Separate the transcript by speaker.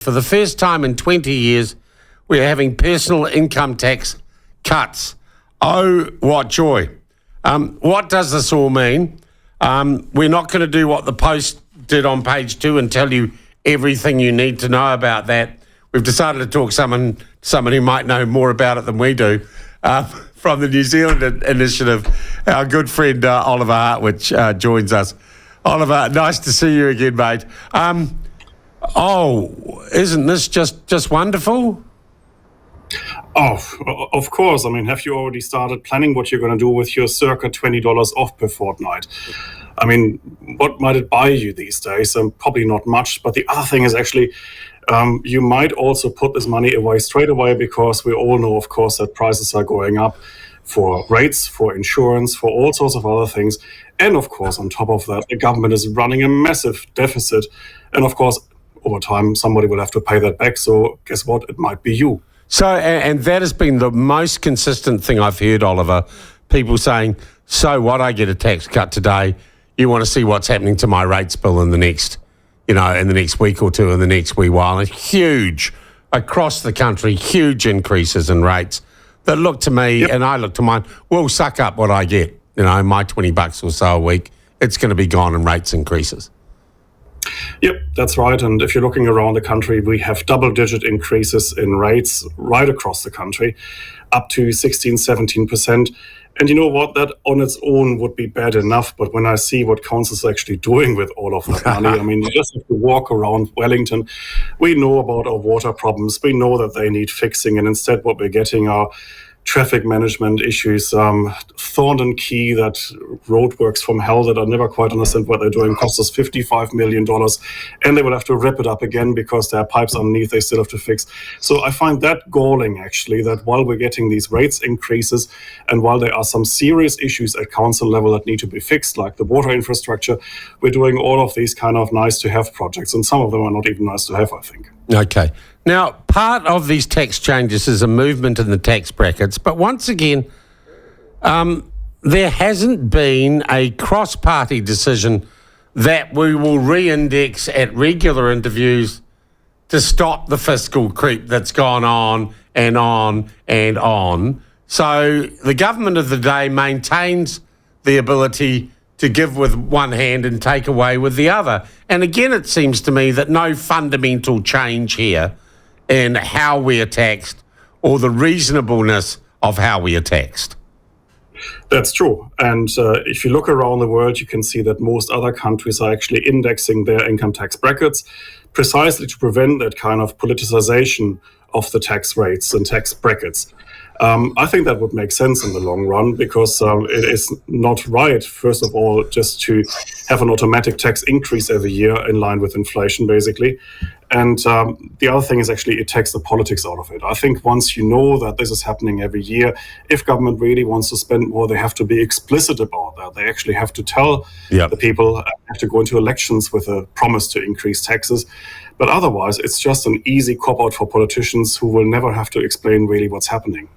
Speaker 1: For the first time in 20 years, we're having personal income tax cuts. Oh, what joy. What does this all mean? We're not going to do what the Post did on page 2 and tell you everything you need to know about that. We've decided to talk to someone who might know more about it than we do. From the New Zealand Initiative, our good friend Oliver Hartwich joins us. Oliver, nice to see you again, mate. Isn't this just wonderful?
Speaker 2: Oh, of course. I mean, have you already started planning what you're going to do with your circa $20 off per fortnight? I mean, what might it buy you these days? Probably not much. But the other thing is actually, you might also put this money away straight away, because we all know, of course, that prices are going up for rates, for insurance, for all sorts of other things. And of course, on top of that, the government is running a massive deficit. And of course, over time, somebody will have to pay that back. So guess what? It might be you.
Speaker 1: So, and that has been the most consistent thing I've heard, Oliver. People saying, so what, I get a tax cut today. You want to see what's happening to my rates bill in the next, in the next week or two, in the next wee while. And huge, across the country, huge increases in rates that look to me, and I look to mine, will suck up what I get, my $20 or so a week. It's going to be gone in rates increases.
Speaker 2: Yep, that's right. And if you're looking around the country, we have double-digit increases in rates right across the country, up to 16, 17%. And you know what? That on its own would be bad enough. But when I see what councils are actually doing with all of that money, I mean, you just have to walk around Wellington. We know about our water problems. We know that they need fixing. And instead, what we're getting are traffic management issues, Thornton Key, that roadworks from hell that I never quite understand what they're doing, cost us $55 million, and they will have to rip it up again because there are pipes underneath they still have to fix. So I find that galling, actually, that while we're getting these rates increases and while there are some serious issues at council level that need to be fixed, like the water infrastructure, we're doing all of these kind of nice to have projects, and some of them are not even nice to have, I think.
Speaker 1: Okay. Now, part of these tax changes is a movement in the tax brackets, but once again, there hasn't been a cross-party decision that we will re-index at regular interviews to stop the fiscal creep that's gone on and on and on. So the government of the day maintains the ability to give with one hand and take away with the other. And again, it seems to me that no fundamental change here in how we are taxed or the reasonableness of how we are taxed.
Speaker 2: That's true. And if you look around the world, you can see that most other countries are actually indexing their income tax brackets precisely to prevent that kind of politicization of the tax rates and tax brackets. I think that would make sense in the long run, because it is not right, first of all, just to have an automatic tax increase every year in line with inflation, basically. And the other thing is actually it takes the politics out of it. I think once you know that this is happening every year, if government really wants to spend more, they have to be explicit about that. They actually have to tell the people, have to go into elections with a promise to increase taxes. But otherwise, it's just an easy cop-out for politicians who will never have to explain really what's happening.